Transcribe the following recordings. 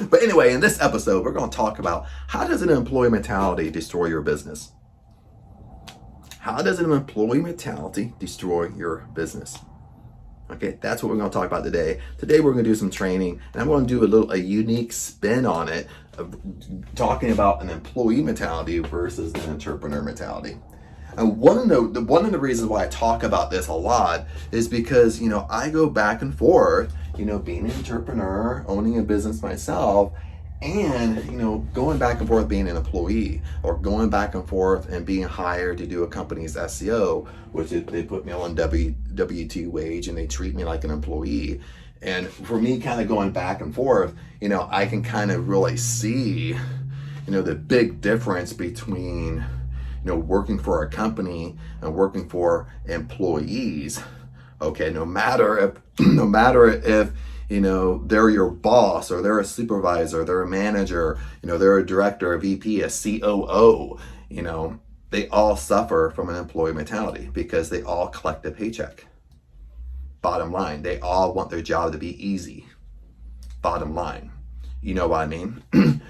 But anyway, in this episode, we're going to talk about how does an employee mentality destroy your business? How does an employee mentality destroy your business? Okay, that's what we're going to talk about today. Today we're going to do some training, and I'm going to do a unique spin on it, of talking about an employee mentality versus an entrepreneur mentality. And one of the reasons why I talk about this a lot is because, I go back and forth, being an entrepreneur, owning a business myself, and, going back and forth being an employee, or going back and forth and being hired to do a company's SEO, which they put me on W-2 wage and they treat me like an employee. And for me, kind of going back and forth, I can kind of really see, the big difference between, working for a company and working for employees. Okay, no matter if they're your boss, or they're a supervisor, they're a manager, they're a director, a VP, a COO, they all suffer from an employee mentality because they all collect a paycheck. Bottom line, they all want their job to be easy. Bottom line, you know what I mean?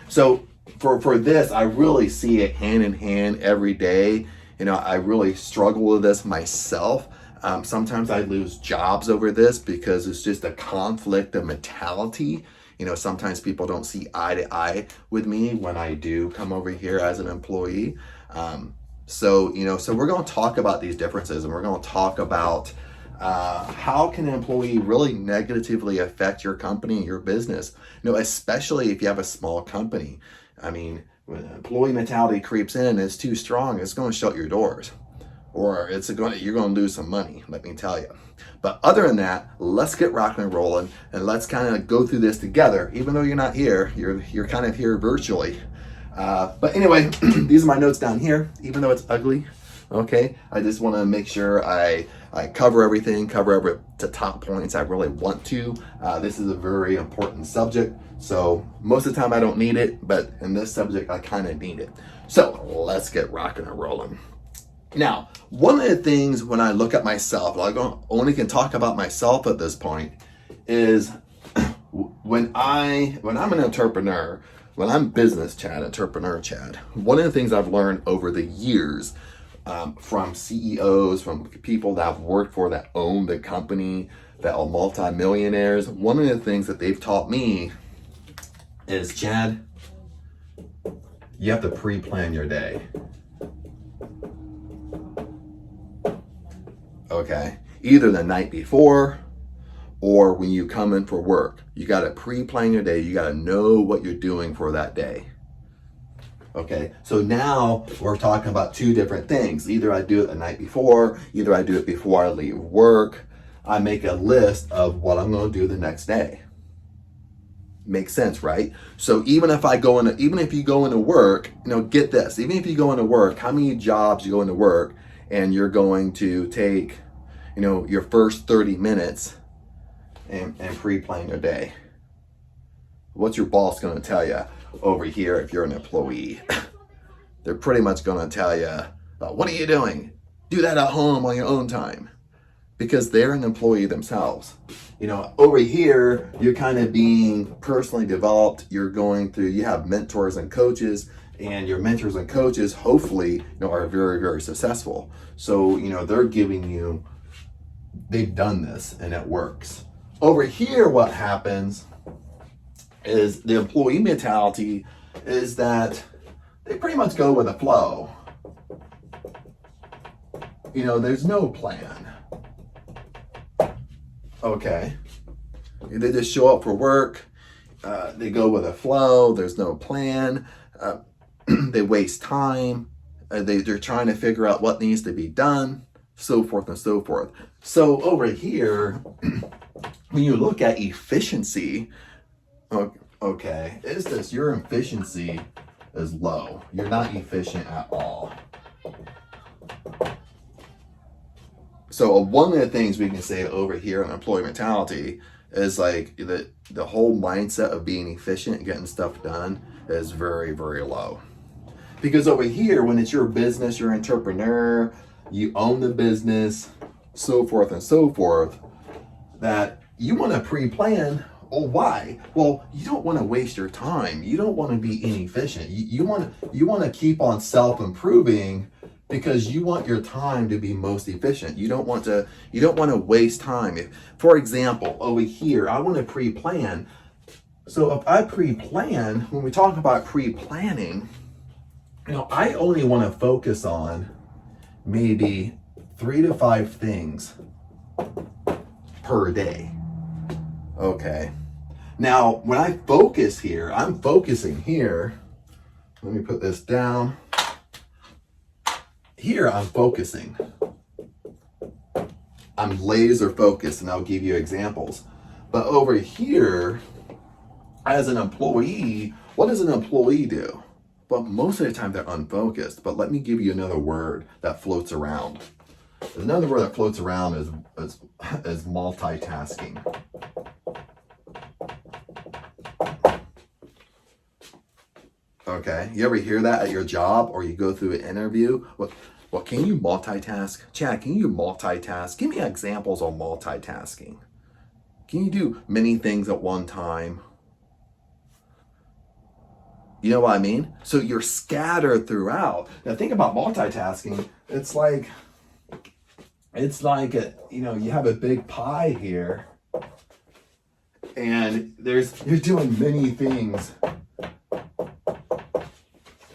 So for this, I really see it hand in hand every day. I really struggle with this myself. Sometimes I lose jobs over this because it's just a conflict of mentality. Sometimes people don't see eye to eye with me when I do come over here as an employee. So we're going to talk about these differences, and we're going to talk about how can an employee really negatively affect your company and your business, especially if you have a small company. I mean, when employee mentality creeps in and it's too strong, it's going to shut your doors. Or you're going to lose some money, let me tell you. But other than that, let's get rocking and rolling, and let's kind of go through this together. Even though you're not here, you're kind of here virtually. But anyway, these are my notes down here, even though it's ugly. Okay, I just want to make sure I cover everything, the top points I really want to. This is a very important subject, so most of the time I don't need it, but in this subject I kind of need it. So let's get rocking and rolling. Now, one of the things when I look at myself, I only can talk about myself at this point, is when I'm an entrepreneur, when I'm business Chad, entrepreneur Chad, one of the things I've learned over the years from CEOs, from people that I've worked for that own the company, that are multimillionaires, one of the things that they've taught me is, Chad, you have to pre-plan your day. Okay, either the night before or when you come in for work. You got to pre-plan your day. You got to know what you're doing for that day. Okay, so now we're talking about two different things. Either I do it the night before, either I do it before I leave work. I make a list of what I'm going to do the next day. Makes sense, right? So even if you go into work, get this, even if you go into work, how many jobs you go into work and you're going to take, your first 30 minutes and pre-plan your day? What's your boss going to tell you over here if you're an employee? They're pretty much going to tell you, what are you doing? Do that at home on your own time. Because they're an employee themselves. Over here, you're kind of being personally developed. You have mentors and coaches, and your mentors and coaches, hopefully, are very, very successful. So, they've done this and it works. Over here, what happens is the employee mentality is that they pretty much go with the flow. There's no plan. Okay. They just show up for work. They go with the flow. There's no plan. They waste time. They're trying to figure out what needs to be done, so forth and so forth. So over here, when you look at efficiency, okay, is this your efficiency is low? You're not efficient at all. So one of the things we can say over here on employee mentality is like the whole mindset of being efficient and getting stuff done is very, very low. Because over here, when it's your business, you're an entrepreneur, you own the business, so forth and so forth, that you want to pre-plan Oh, why? Well, you don't want to waste your time. You don't want to be inefficient. You want to keep on self-improving because you want your time to be most efficient. You don't want to waste time. For example, over here, I want to pre-plan. So if I pre-plan, when we talk about pre-planning, I only want to focus on maybe 3 to 5 things per day. Okay. Now, when I focus here, I'm focusing here. Let me put this down. Here, I'm focusing. I'm laser focused, and I'll give you examples. But over here, as an employee, what does an employee do? Well, most of the time they're unfocused. But let me give you another word that floats around. Another word that floats around is multitasking. Okay, you ever hear that at your job, or you go through an interview? Well, can you multitask? Chad, can you multitask? Give me examples of multitasking. Can you do many things at one time? You know what I mean? So you're scattered throughout. Now think about multitasking. It's like you have a big pie here, and you're doing many things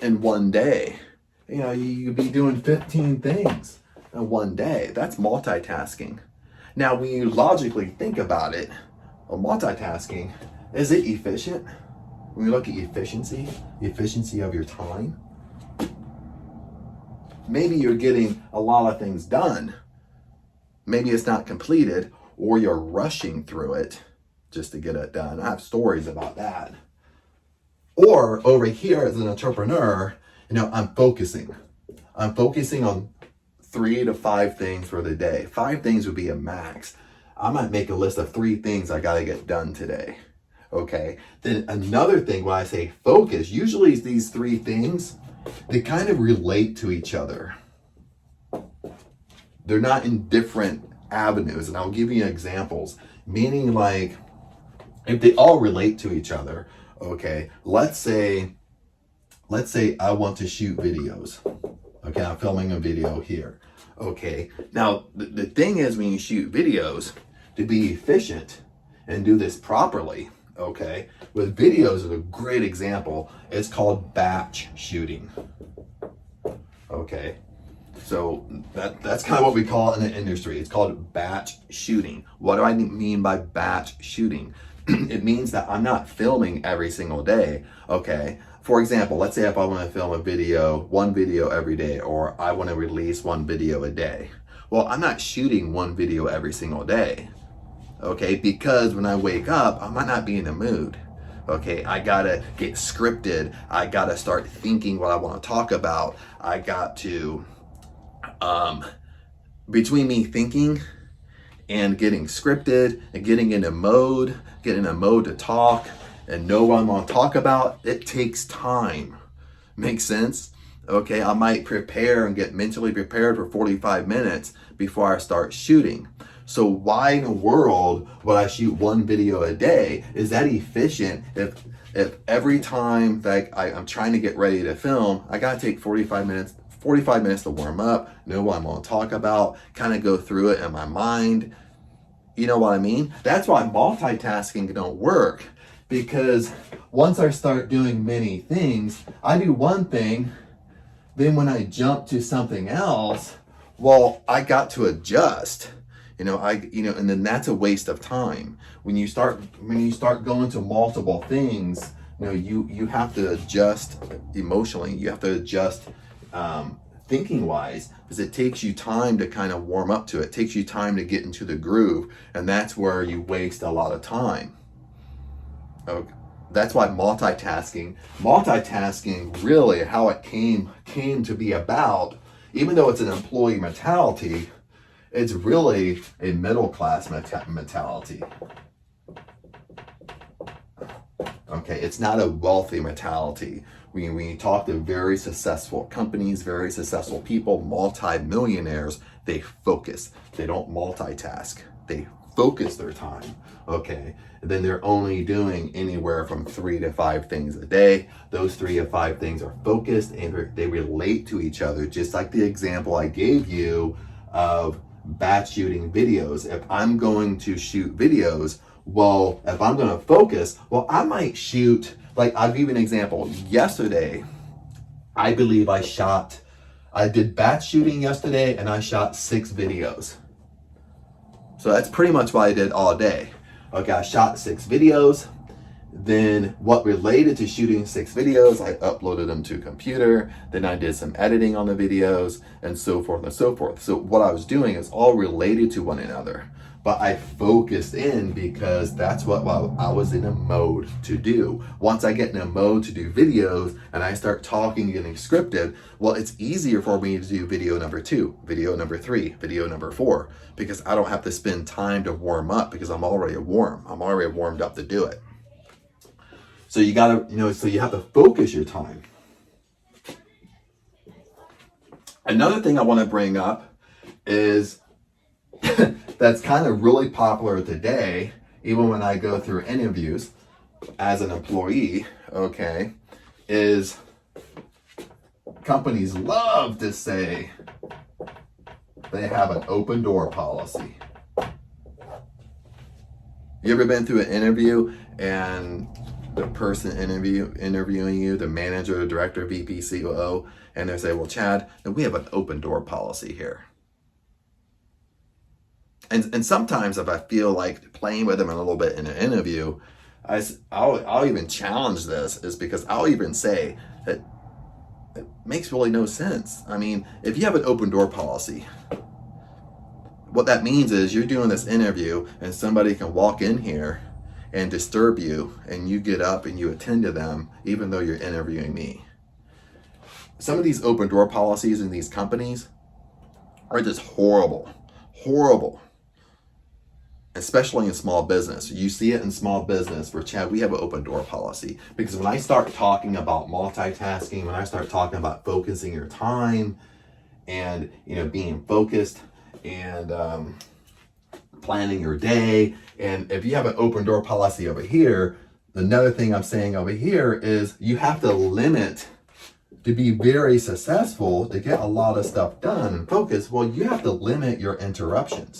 in one day. You could be doing 15 things in one day. That's multitasking. Now, when you logically think about it, multitasking, is it efficient? When you look at efficiency, the efficiency of your time, maybe you're getting a lot of things done. Maybe it's not completed, or you're rushing through it just to get it done. I have stories about that. Or over here as an entrepreneur, I'm focusing. I'm focusing on 3 to 5 things for the day. 5 things would be a max. I might make a list of 3 things I got to get done today. Okay. Then another thing, when I say focus, usually these 3 things, they kind of relate to each other. They're not in different avenues. And I'll give you examples, meaning like if they all relate to each other. Okay, let's say I want to shoot videos. Okay, I'm filming a video here. Okay, now the thing is, when you shoot videos, to be efficient and do this properly, okay, with videos is a great example. It's called batch shooting. Okay, so that's kind of what we call it in the industry. It's called batch shooting. What do I mean by batch shooting? It means that I'm not filming every single day. Okay. For example, let's say if I want to film one video every day, or I want to release 1 video a day. Well, I'm not shooting 1 video every single day. Okay. Because when I wake up, I might not be in the mood. Okay. I gotta get scripted. I gotta start thinking what I want to talk about. I got to, between me thinking and getting scripted and getting in a mode to talk and know what I'm going to talk about, it takes time. Makes sense? Okay, I might prepare and get mentally prepared for 45 minutes before I start shooting. So why in the world would I shoot 1 video a day? Is that efficient if every time that I'm trying to get ready to film, I got to take 45 minutes to warm up, know what I'm going to talk about, kind of go through it in my mind. You know what I mean? That's why multitasking don't work, because once I start doing many things, I do one thing, then when I jump to something else, well, I got to adjust. And then that's a waste of time. When you start going to multiple things, you have to adjust emotionally. You have to adjust thinking wise, because it takes you time to kind of warm up to it. It takes you time to get into the groove, and that's where you waste a lot of time. Okay. That's why multitasking really, how it came to be about, even though it's an employee mentality, it's really a middle class mentality. Okay, it's not a wealthy mentality. When you talk to very successful companies, very successful people, multi-millionaires, they focus. They don't multitask. They focus their time, okay, then they're only doing anywhere from 3 to 5 things a day. Those 3 to 5 things are focused and they relate to each other, just like the example I gave you of batch shooting videos. If I'm going to shoot videos, well, if I'm going to focus, well, I might shoot, like I'll give you an example. Yesterday, I believe I did batch shooting yesterday and I shot 6 videos. So that's pretty much what I did all day. Okay, I shot 6 videos. Then what related to shooting 6 videos, I uploaded them to a computer. Then I did some editing on the videos and so forth and so forth. So what I was doing is all related to one another. But I focused in because that's what I was in a mode to do. Once I get in a mode to do videos and I start talking, getting scripted, well, it's easier for me to do video number 2, video number 3, video number 4, because I don't have to spend time to warm up because I'm already warmed up to do it. So you gotta, so you have to focus your time. Another thing I want to bring up is that's kind of really popular today, even when I go through interviews as an employee, okay, is companies love to say they have an open door policy. You ever been through an interview and the person interviewing you, the manager, the director, VP, COO, and they say, well, Chad, we have an open door policy here. And sometimes if I feel like playing with them a little bit in an interview, I'll even challenge this, is because I'll even say that it makes really no sense. I mean, if you have an open door policy, what that means is you're doing this interview and somebody can walk in here and disturb you and you get up and you attend to them even though you're interviewing me. Some of these open door policies in these companies are just horrible. Especially in small business. You see it in small business where, Chad, we have an open door policy. Because when I start talking about multitasking, when I start talking about focusing your time and, being focused and planning your day, and if you have an open door policy over here, another thing I'm saying over here is you have to limit, to be very successful, to get a lot of stuff done and focus, well, you have to limit your interruptions.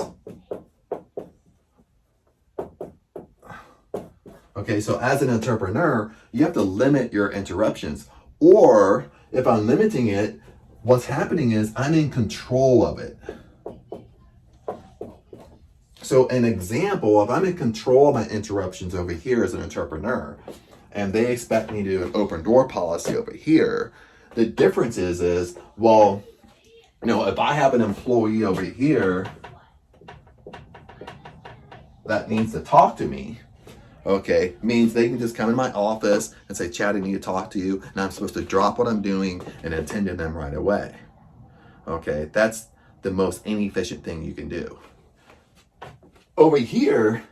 Okay, so as an entrepreneur, you have to limit your interruptions. Or if I'm limiting it, what's happening is I'm in control of it. So an example, if I'm in control of my interruptions over here as an entrepreneur, and they expect me to do an open door policy over here, the difference is, well, if I have an employee over here that needs to talk to me, okay, means they can just come in my office and say, Chad, I need to talk to you, and I'm supposed to drop what I'm doing and attend to them right away. Okay, that's the most inefficient thing you can do. Over here,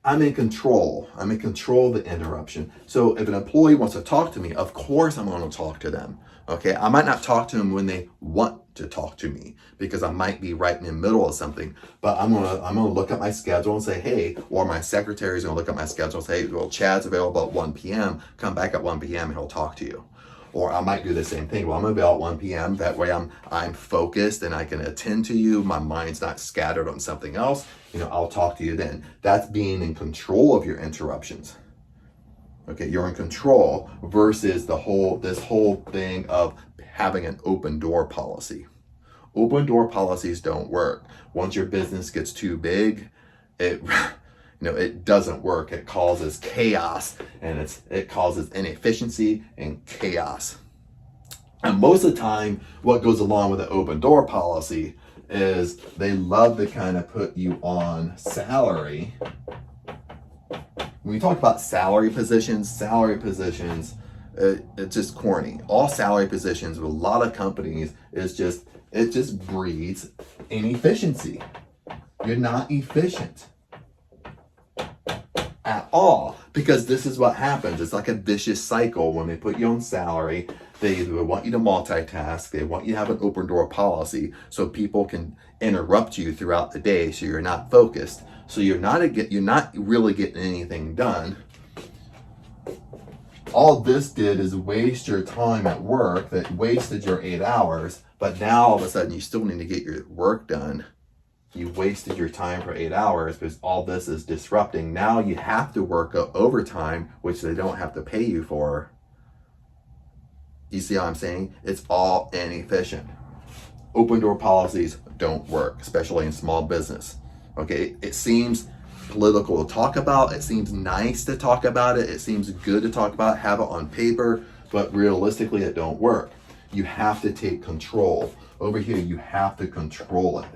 I'm in control. I'm in control of the interruption. So if an employee wants to talk to me, of course I'm going to talk to them. Okay, I might not talk to them when they want to talk to me because I might be right in the middle of something, but I'm gonna look at my schedule and say, hey, or my secretary's gonna look at my schedule and say, well, Chad's available at 1 p.m. Come back at 1 p.m. and he'll talk to you. Or I might do the same thing. Well, I'm available at 1 p.m. That way I'm focused and I can attend to you. My mind's not scattered on something else. I'll talk to you then. That's being in control of your interruptions. Okay, you're in control versus this whole thing of having an open door policy. Open door policies don't work. Once your business gets too big, it doesn't work. It causes chaos, and it causes inefficiency and chaos. And most of the time, what goes along with an open door policy is they love to kind of put you on salary. When we talk about salary positions, it's just corny. All salary positions with a lot of companies it just breeds inefficiency. You're not efficient at all, because this is what happens. It's like a vicious cycle. When they put you on salary, they want you to multitask. They want you to have an open door policy so people can interrupt you throughout the day so you're not focused. So you're not really getting anything done. All this did is waste your time at work, that wasted your 8 hours, but now all of a sudden you still need to get your work done. You wasted your time for 8 hours because all this is disrupting. Now you have to work overtime, which they don't have to pay you for. You see how I'm saying? It's all inefficient. Open door policies don't work, especially in small business. Okay, it seems political to talk about. It seems nice to talk about it. It seems good to talk about, have it on paper, but realistically it don't work. You have to take control. Over here, you have to control it.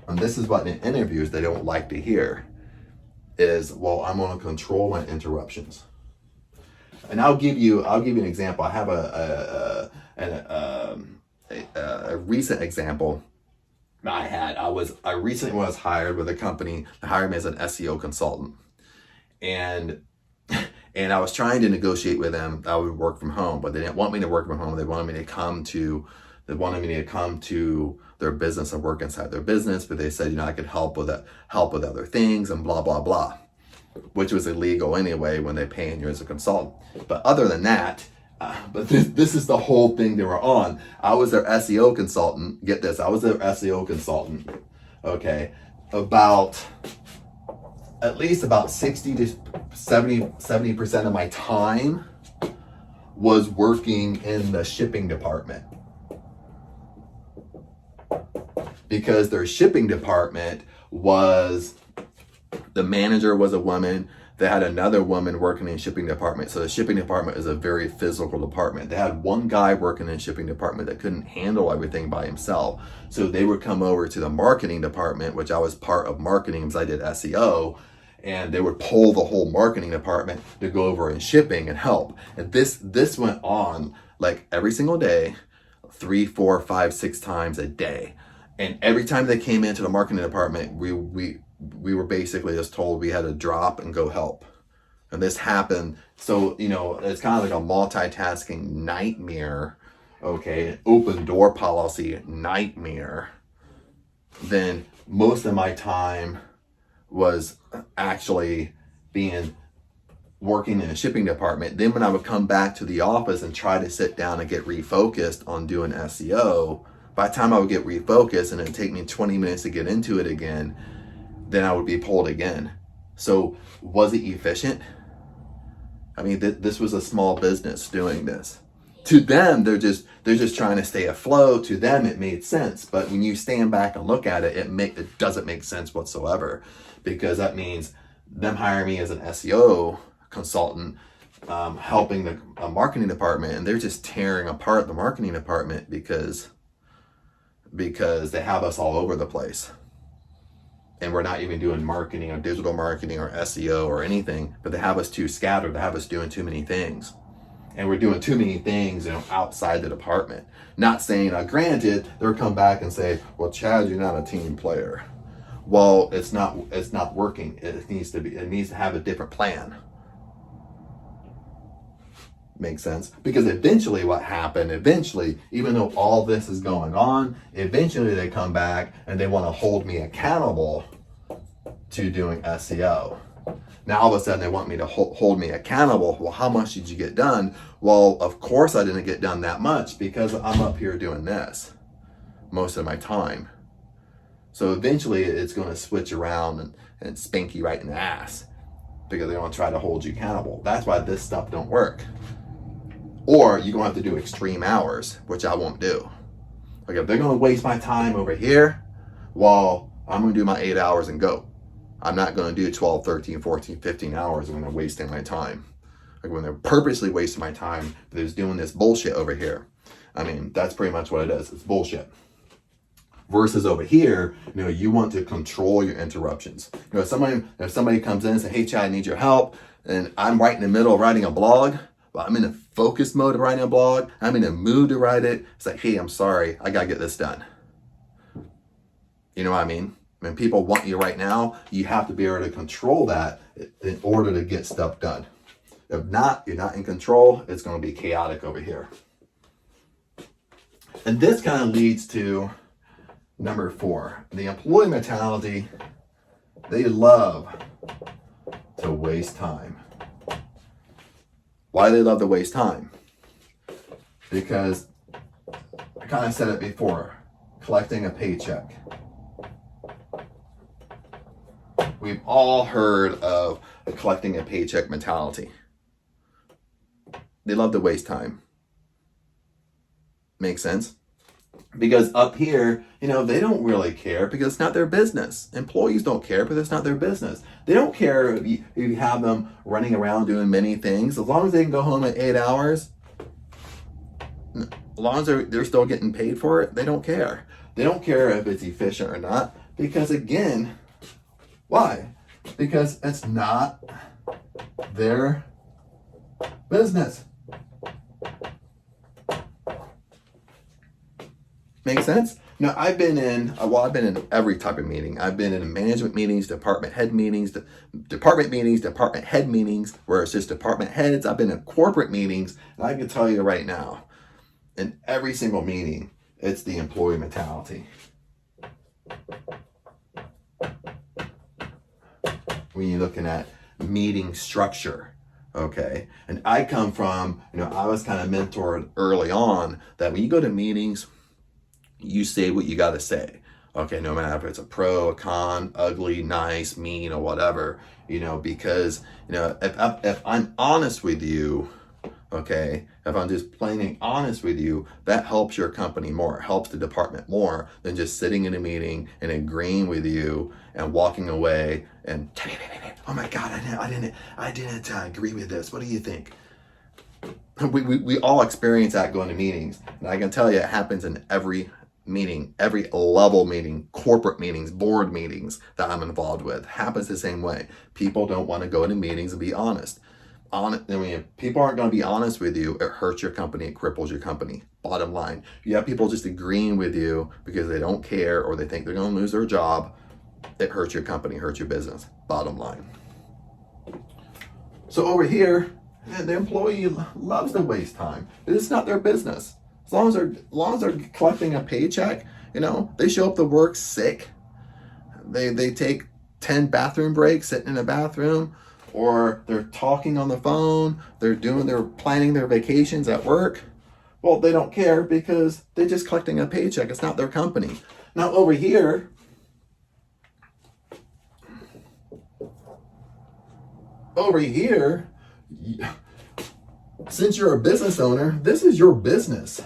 And this is what in interviews they don't like to hear is, well, I'm going to control my interruptions. And I'll give you an example. I have a recent example I had. I recently was hired with a company that hired me as an SEO consultant, and I was trying to negotiate with them that I would work from home, but they didn't want me to work from home. They wanted me to come to their business and work inside their business, but they said, I could help with other things and blah blah blah, which was illegal anyway when they're paying you as a consultant. But other than that, but this is the whole thing they were on. I was their SEO consultant. Get this, I was their SEO consultant. Okay, at least about 60 to 70% of my time was working in the shipping department, because their shipping department the manager was a woman. They had another woman working in shipping department. So the shipping department is a very physical department. They had one guy working in shipping department that couldn't handle everything by himself. So they would come over to the marketing department, which I was part of marketing because I did SEO, and they would pull the whole marketing department to go over in shipping and help. And this went on like every single day, 3, 4, 5, 6 times a day. And every time they came into the marketing department, we were basically just told we had to drop and go help. And this happened. So, it's kind of like a multitasking nightmare. Okay. Open door policy nightmare. Then most of my time was actually working in a shipping department. Then when I would come back to the office and try to sit down and get refocused on doing SEO, by the time I would get refocused and it'd take me 20 minutes to get into it again, then I would be pulled again. So was it efficient? I mean, this was a small business doing this. To them, they're just trying to stay afloat. To them, it made sense. But when you stand back and look at it, it doesn't make sense whatsoever, because that means them hiring me as an SEO consultant, helping the marketing department, and they're just tearing apart the marketing department because they have us all over the place. And we're not even doing marketing or digital marketing or SEO or anything, but they have us too scattered. They have us doing too many things. And we're doing too many things outside the department. Not saying, granted, they'll come back and say, well, Chad, you're not a team player. Well, it's not working. It needs to have a different plan. Makes sense? Because eventually what happened, even though all this is going on, eventually they come back and they want to hold me accountable to doing SEO. Now all of a sudden they want me to hold me accountable. Well, how much did you get done? Well, of course I didn't get done that much, because I'm up here doing this most of my time. So eventually it's going to switch around and spank you right in the ass, because they're going to try to hold you accountable. That's why this stuff don't work. Or you're going to have to do extreme hours, which I won't do. Like, if they're going to waste my time over here, well, I'm going to do my 8 hours and go. I'm not going to do 12, 13, 14, 15 hours when they're wasting my time. Like, when they're purposely wasting my time, they're just doing this bullshit over here. I mean, that's pretty much what it is. It's bullshit. Versus over here, you want to control your interruptions. If somebody comes in and says, hey, Chad, I need your help, and I'm right in the middle of writing a blog, well, I'm in a focus mode of writing a blog, I'm in a mood to write it, it's like, hey, I'm sorry, I gotta get this done. You know what I mean? When people want you right now, you have to be able to control that in order to get stuff done. If not, you're not in control, it's going to be chaotic over here. And this kind of leads to number 4. The employee mentality They love to waste time. Why do they love to waste time? Because I kind of said it before, collecting a paycheck. We've all heard of collecting a paycheck mentality. They love to waste time. Make sense? Because up here, they don't really care because it's not their business. Employees don't care because it's not their business. They don't care if you have them running around doing many things. As long as they can go home at 8 hours, as long as they're still getting paid for it, they don't care. They don't care if it's efficient or not. Because again, why? Because it's not their business. Make sense? Now, I've been in every type of meeting. I've been in management meetings, department head meetings, department head meetings, where it's just department heads. I've been in corporate meetings, and I can tell you right now, in every single meeting, it's the employee mentality. When you're looking at meeting structure, okay? And I come from, I was kind of mentored early on that when you go to meetings, you say what you got to say, okay? No matter if it's a pro, a con, ugly, nice, mean, or whatever, because, if I'm honest with you, okay, if I'm just plain honest with you, that helps your company more, it helps the department more than just sitting in a meeting and agreeing with you and walking away and, oh my God, I didn't agree with this. What do you think? We all experience that going to meetings. And I can tell you it happens in every meeting, every level meeting, corporate meetings, board meetings that I'm involved with. Happens the same way. People don't want to go to meetings and be honest. If people aren't going to be honest with you, it hurts your company, it cripples your company. Bottom line. You have people just agreeing with you because they don't care or they think they're going to lose their job. It hurts your company, hurts your business. Bottom line. So over here, the employee loves to waste time. It's not their business. As long as they're collecting a paycheck, they show up to work sick. They take 10 bathroom breaks sitting in a bathroom, or they're talking on the phone, they're planning their vacations at work. Well, they don't care because they're just collecting a paycheck. It's not their company. Now over here, since you're a business owner, this is your business.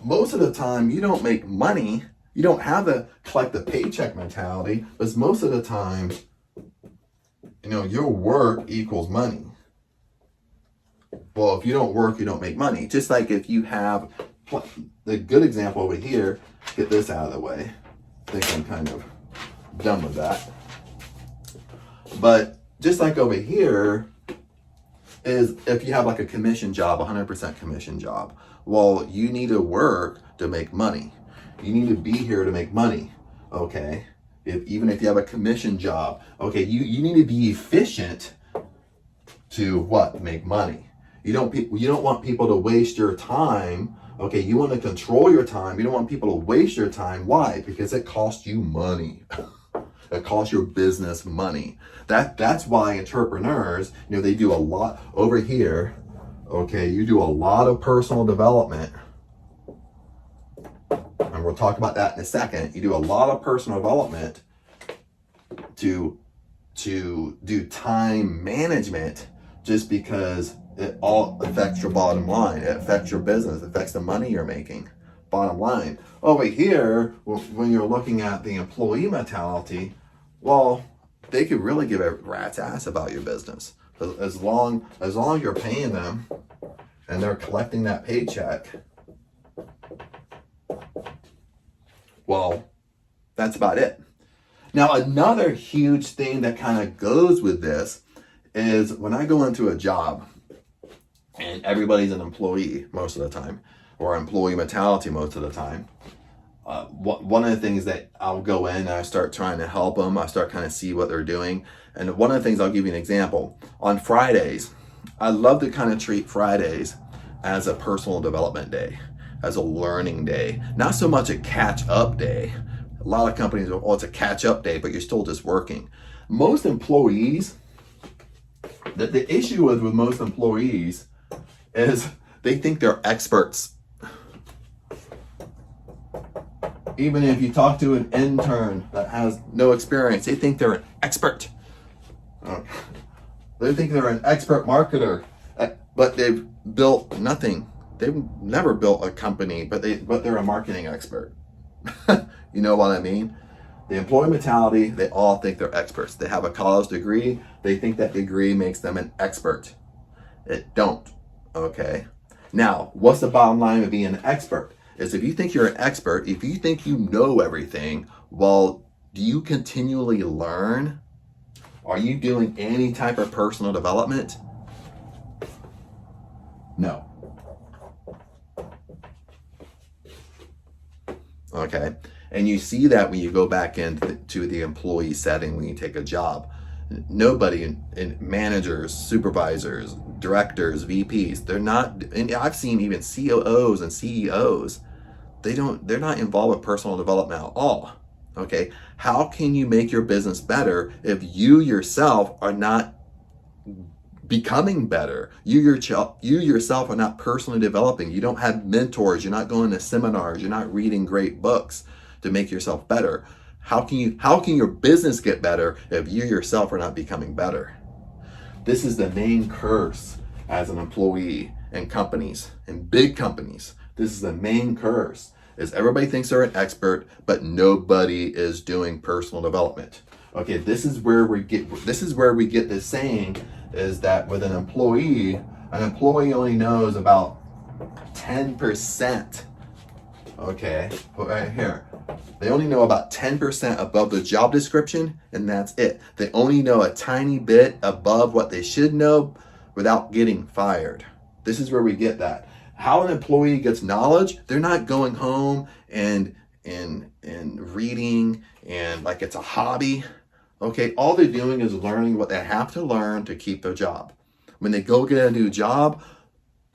Most of the time, you don't make money. You don't have to collect the paycheck mentality, but most of the time, your work equals money. Well, if you don't work, you don't make money. Just like if you have the good example over here, get this out of the way. I think I'm kind of done with that. But just like over here is if you have like a commission job, 100% commission job. Well, you need to work to make money. You need to be here to make money, okay? Even if you have a commission job, okay, you need to be efficient to what? Make money. You don't want people to waste your time, okay? You want to control your time. You don't want people to waste your time. Why? Because it costs you money. It costs your business money. That's why entrepreneurs, they do a lot over here. Okay, you do a lot of personal development. And we'll talk about that in a second. You do a lot of personal development to do time management just because it all affects your bottom line. It affects your business. It affects the money you're making. Bottom line. Over here, when you're looking at the employee mentality, well, they could really give a rat's ass about your business. As long as you're paying them and they're collecting that paycheck, well, that's about it. Now, another huge thing that kind of goes with this is when I go into a job and everybody's an employee most of the time, or employee mentality most of the time, one of the things that I'll go in and I start trying to help them, I start kind of see what they're doing. And one of the things, I'll give you an example. On Fridays, I love to kind of treat Fridays as a personal development day, as a learning day, not so much a catch up day. A lot of companies, oh, it's a catch-up day, but you're still just working. Most employees, the issue with most employees is they think they're experts. Even if you talk to an intern that has no experience, they think they're an expert. They think they're an expert marketer, but they've built nothing. They've never built a company, but they're a marketing expert. You know what I mean? The employee mentality, they all think they're experts. They have a college degree. They think that degree makes them an expert. It don't, okay? Now, what's the bottom line of being an expert? Is if you think you're an expert, if you think you know everything, well, do you continually learn? Are you doing any type of personal development? No. Okay. And you see that when you go back into the employee setting when you take a job. Nobody in managers, supervisors, directors, VPs, they're not, and I've seen even COOs and CEOs, they're not involved with personal development at all. Okay. How can you make your business better if you yourself are not becoming better? You yourself are not personally developing. You don't have mentors. You're not going to seminars. You're not reading great books to make yourself better. How can your business get better if you yourself are not becoming better? This is the main curse as an employee in companies, in big companies. This is the main curse, is everybody thinks they're an expert, but nobody is doing personal development. Okay, this is where we get this saying, is that with an employee only knows about 10%. Okay, right here. They only know about 10% above the job description, and that's it. They only know a tiny bit above what they should know without getting fired. This is where we get that. How an employee gets knowledge, they're not going home and reading and like it's a hobby. Okay, all they're doing is learning what they have to learn to keep their job. When they go get a new job,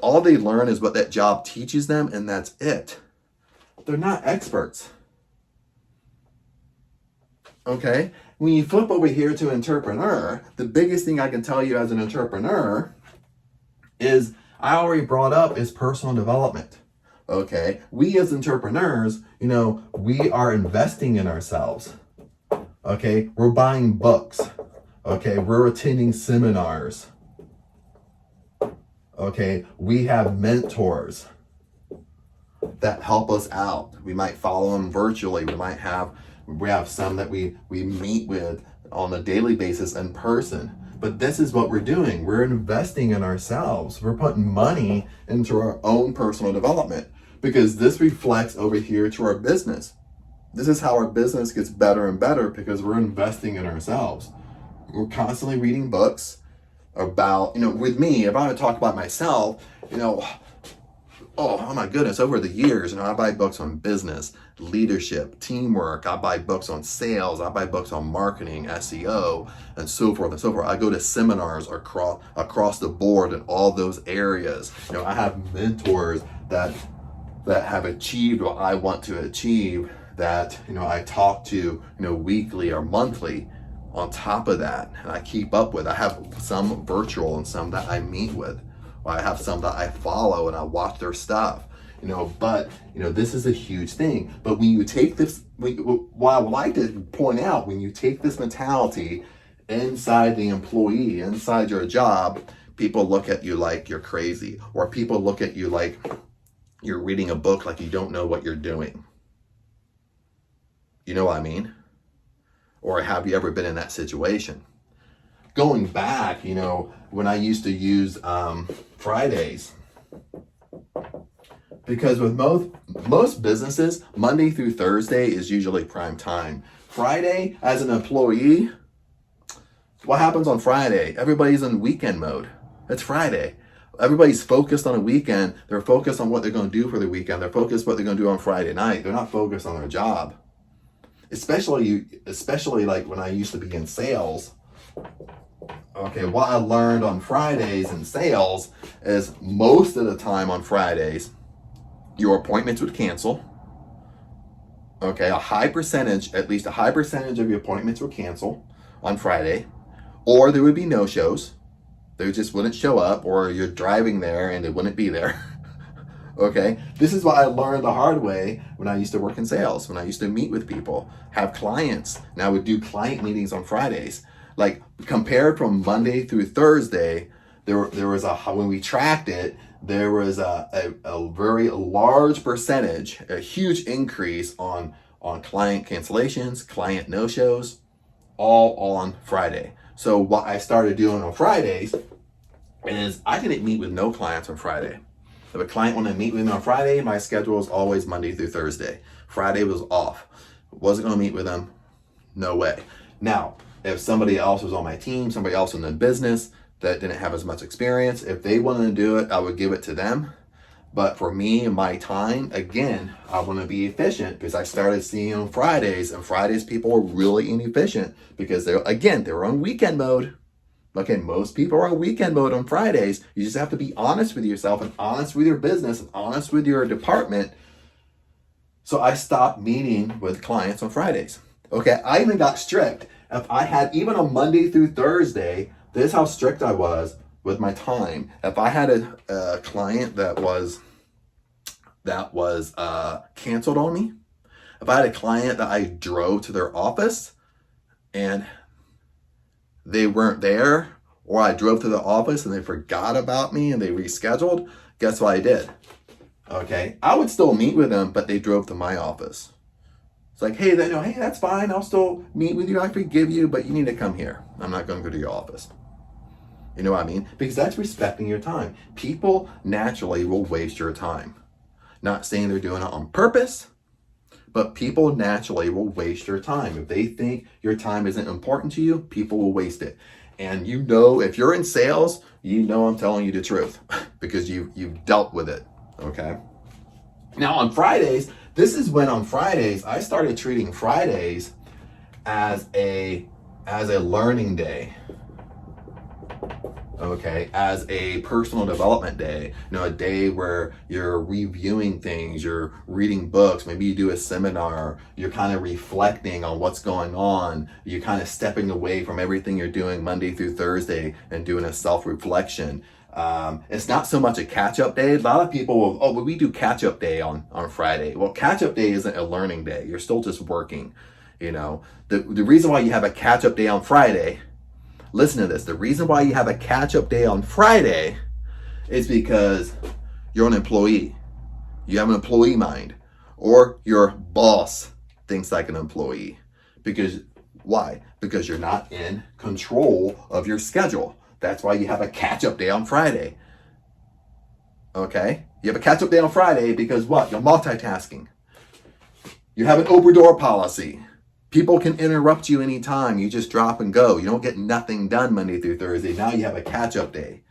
all they learn is what that job teaches them, and that's it. They're not experts. Okay, when you flip over here to entrepreneur, the biggest thing I can tell you as an entrepreneur is, I already brought up, is personal development. Okay, we as entrepreneurs, we are investing in ourselves. Okay, we're buying books. Okay, we're attending seminars. Okay, we have mentors that help us out. We might follow them virtually. We have some that we meet with on a daily basis in person. But this is what we're doing. We're investing in ourselves. We're putting money into our own personal development, because this reflects over here to our business. This is how our business gets better and better, because we're investing in ourselves. We're constantly reading books about, with me, if I would talk about myself, oh my goodness, over the years, I buy books on business, leadership, teamwork. I buy books on sales. I buy books on marketing, SEO, and so forth and so forth. I go to seminars across the board in all those areas. I have mentors that have achieved what I want to achieve, that I talk to weekly or monthly. On top of that, and I keep up with. I have some virtual and some that I meet with. I have some that I follow and I watch their stuff, but this is a huge thing. But when you take this, what I would like to point out, when you take this mentality inside the employee, inside your job, people look at you like you're crazy, or people look at you like you're reading a book, like you don't know what you're doing. You know what I mean? Or have you ever been in that situation? Going back, when I used to use Fridays, because with most businesses, Monday through Thursday is usually prime time. Friday, as an employee, what happens on Friday? Everybody's in weekend mode. It's Friday. Everybody's focused on a weekend. They're focused on what they're going to do for the weekend. They're focused on what they're going to do on Friday night. They're not focused on their job. Especially like when I used to be in sales. Okay, what I learned on Fridays in sales is most of the time on Fridays, your appointments would cancel. Okay, a high percentage, at least a high percentage of your appointments will cancel on Friday, or there would be no-shows. They just wouldn't show up, or you're driving there and it wouldn't be there. Okay, this is what I learned the hard way when I used to work in sales, when I used to meet with people, have clients. Now I would do client meetings on Fridays. Like compared from Monday through Thursday, there was when we tracked it, there was a very large percentage, a huge increase on client cancellations, client no-shows, all on Friday. So what I started doing on Fridays is I didn't meet with no clients on Friday. If a client wanted to meet with me on Friday, my schedule was always Monday through Thursday. Friday was off. Wasn't going to meet with them. No way. Now, if somebody else was on my team, somebody else in the business that didn't have as much experience, if they wanted to do it, I would give it to them. But for me and my time, again, I want to be efficient because I started seeing on Fridays, and Fridays people are really inefficient because they're on weekend mode. Okay, most people are on weekend mode on Fridays. You just have to be honest with yourself and honest with your business and honest with your department. So I stopped meeting with clients on Fridays. Okay, I even got strict. If I had, even on Monday through Thursday, this is how strict I was with my time. If I had a client that was canceled on me, if I had a client that I drove to their office and they weren't there, or I drove to the office and they forgot about me and they rescheduled, guess what I did? Okay, I would still meet with them, but they drove to my office. It's like, hey, that's fine. I'll still meet with you. I forgive you, but you need to come here. I'm not going to go to your office. You know what I mean? Because that's respecting your time. People naturally will waste your time. Not saying they're doing it on purpose, but people naturally will waste your time. If they think your time isn't important to you, people will waste it. And if you're in sales, I'm telling you the truth because you've dealt with it, okay? Now on Fridays, this is when on Fridays, I started treating Fridays as a learning day. Okay, as a personal development day, a day where you're reviewing things, you're reading books, maybe you do a seminar, you're kind of reflecting on what's going on, you're kind of stepping away from everything you're doing Monday through Thursday and doing a self-reflection. It's not so much a catch-up day. A lot of people will, we do catch-up day on Friday. Well, catch-up day isn't a learning day. You're still just working. The reason why you have a catch-up day on Friday, listen to this. The reason why you have a catch-up day on Friday is because you're an employee. You have an employee mind, or your boss thinks like an employee. Because why? Because you're not in control of your schedule. That's why you have a catch-up day on Friday. Okay? You have a catch-up day on Friday because what? You're multitasking. You have an open door policy. People can interrupt you anytime. You just drop and go. You don't get nothing done Monday through Thursday. Now you have a catch-up day.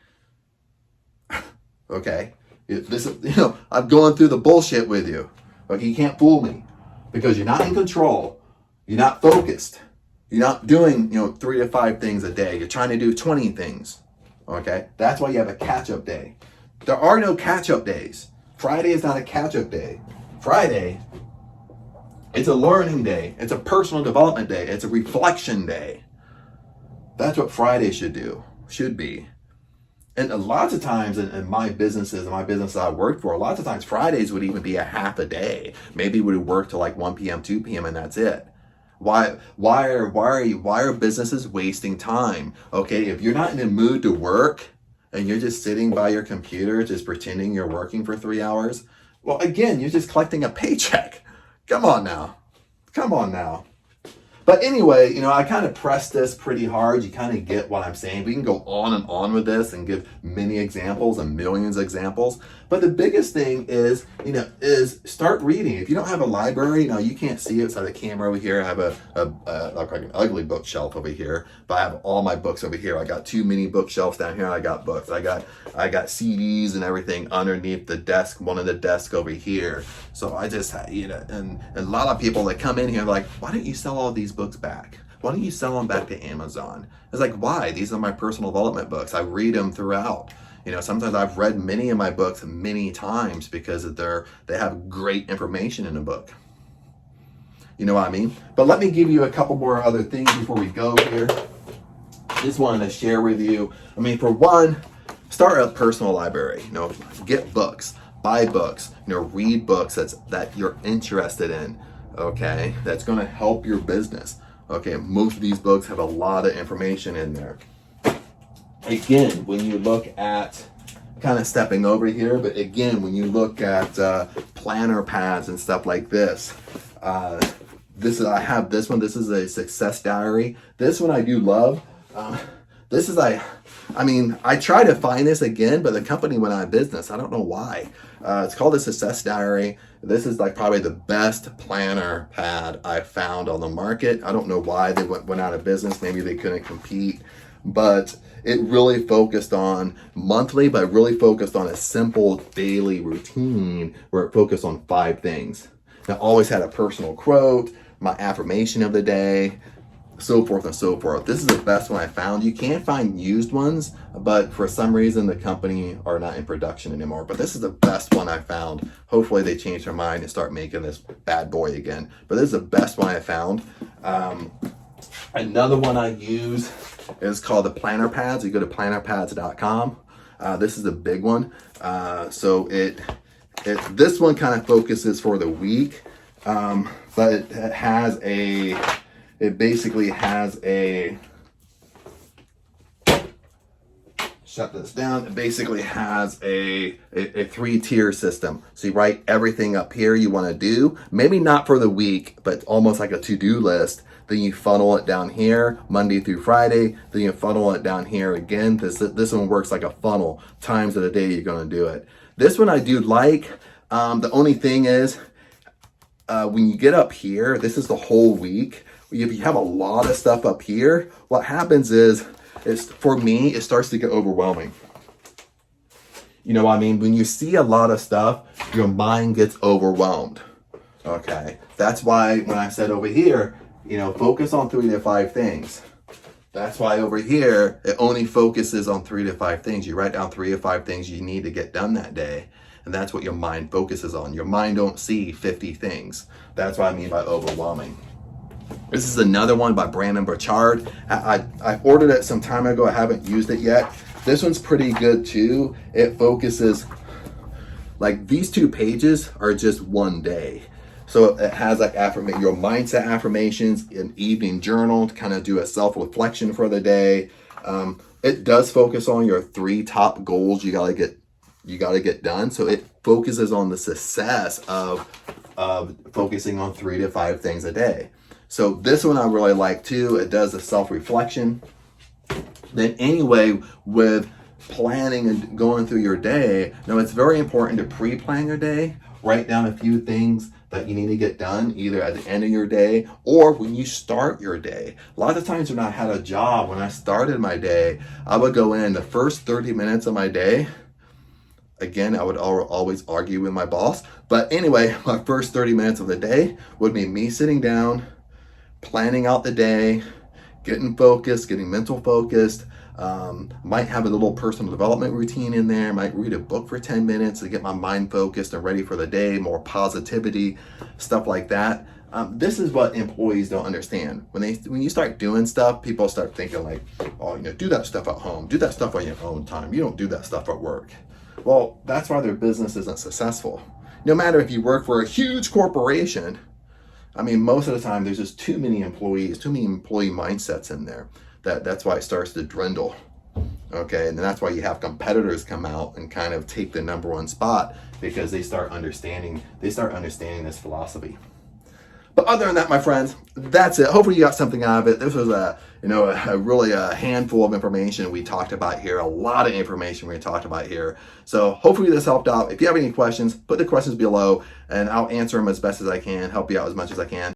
Okay? I'm going through the bullshit with you. Okay? You can't fool me because you're not in control. You're not focused. You're not doing, 3 to 5 things a day. You're trying to do 20 things. Okay? That's why you have a catch-up day. There are no catch-up days. Friday is not a catch-up day. Friday, it's a learning day. It's a personal development day. It's a reflection day. That's what Friday should be. And a lot of times in my businesses, I worked for, a lot of times Fridays would even be a half a day. Maybe we would work till like 1 p.m., 2 p.m. and that's it. Why are businesses wasting time? Okay, if you're not in the mood to work and you're just sitting by your computer, just pretending you're working for 3 hours, well, again, you're just collecting a paycheck. Come on now. But anyway, I kind of press this pretty hard. You kind of get what I'm saying. We can go on and on with this and give many examples and millions of examples. But the biggest thing is start reading. If you don't have a library, you can't see it. So the camera over here, I have like an ugly bookshelf over here, but I have all my books over here. I got 2 mini bookshelves down here. I got books. I got CDs and everything underneath the desk, one of the desks over here. So I just, and a lot of people that come in here like, why don't you sell all these books back? Why don't you sell them back to Amazon? It's like, why? These are my personal development books. I read them throughout. Sometimes I've read many of my books many times because they have great information in the book. You know what I mean? But let me give you a couple more other things before we go here. Just wanted to share with you. I mean, for one, start a personal library. You know, get books, buy books. You know, read books that you're interested in. Okay, that's going to help your business. Okay, most of these books have a lot of information in there. Again, when you look at, kind of stepping over here, but again, when you look at planner pads and stuff like this, I have this one. This is a success diary. This one I do love. This is I try to find this again, but the company went out of business. I don't know why. It's called a success diary. This is like probably the best planner pad I found on the market. I don't know why they went out of business. Maybe they couldn't compete, but it really focused on monthly, but really focused on a simple daily routine where it focused on 5 things. Now, always had a personal quote, my affirmation of the day, so forth and so forth. This is the best one I found. You can find used ones, but for some reason the company are not in production anymore. But this is the best one I found. Hopefully they change their mind and start making this bad boy again. But this is the best one I found. Another one I use is called the planner pads. You go to plannerpads.com. This is a big one. So this one kind of focuses for the week, but it basically has shut this down. It basically has a 3-tier system. So you write everything up here you want to do, maybe not for the week, but almost like a to-do list. Then you funnel it down here Monday through Friday. Then you funnel it down here again. This one works like a funnel, times of the day you're going to do it. This one I do like. The only thing is, when you get up here, this is the whole week. If you have a lot of stuff up here, what happens is for me, it starts to get overwhelming. You know what I mean? When you see a lot of stuff, your mind gets overwhelmed. Okay. That's why when I said over here, you know, focus on 3 to 5 things. That's why over here, it only focuses on 3 to 5 things. You write down 3 to 5 things you need to get done that day. And that's what your mind focuses on. Your mind don't see 50 things. That's what I mean by overwhelming. This is another one by Brandon Burchard. I ordered it some time ago. I haven't used it yet. This one's pretty good too. It focuses, like these 2 pages are just one day. So it has like your mindset affirmations, an evening journal to kind of do a self-reflection for the day. It does focus on your 3 top goals you gotta get done. So it focuses on the success of focusing on 3 to 5 things a day. So this one I really like too. It does a self-reflection. Then anyway, with planning and going through your day, now it's very important to pre-plan your day. Write down a few things that you need to get done either at the end of your day or when you start your day. A lot of times when I had a job, when I started my day, I would go in the first 30 minutes of my day. Again, I would always argue with my boss. But anyway, my first 30 minutes of the day would be me sitting down, planning out the day, getting focused, getting mental focused. Might have a little personal development routine in there. Might read a book for 10 minutes to get my mind focused and ready for the day, more positivity, stuff like that. This is what employees don't understand. When you start doing stuff, people start thinking like, oh, you know, do that stuff at home, do that stuff on your own time. You don't do that stuff at work. Well, that's why their business isn't successful. No matter if you work for a huge corporation, I mean, most of the time there's just too many employees, too many employee mindsets in there. That's why it starts to dwindle. Okay, and that's why you have competitors come out and kind of take the number 1 spot because they start understanding this philosophy. But other than that, my friends, that's it. Hopefully you got something out of it. This was a really handful of information we talked about here, a lot of information we talked about here. So hopefully this helped out. If you have any questions, put the questions below and I'll answer them as best as I can, help you out as much as I can.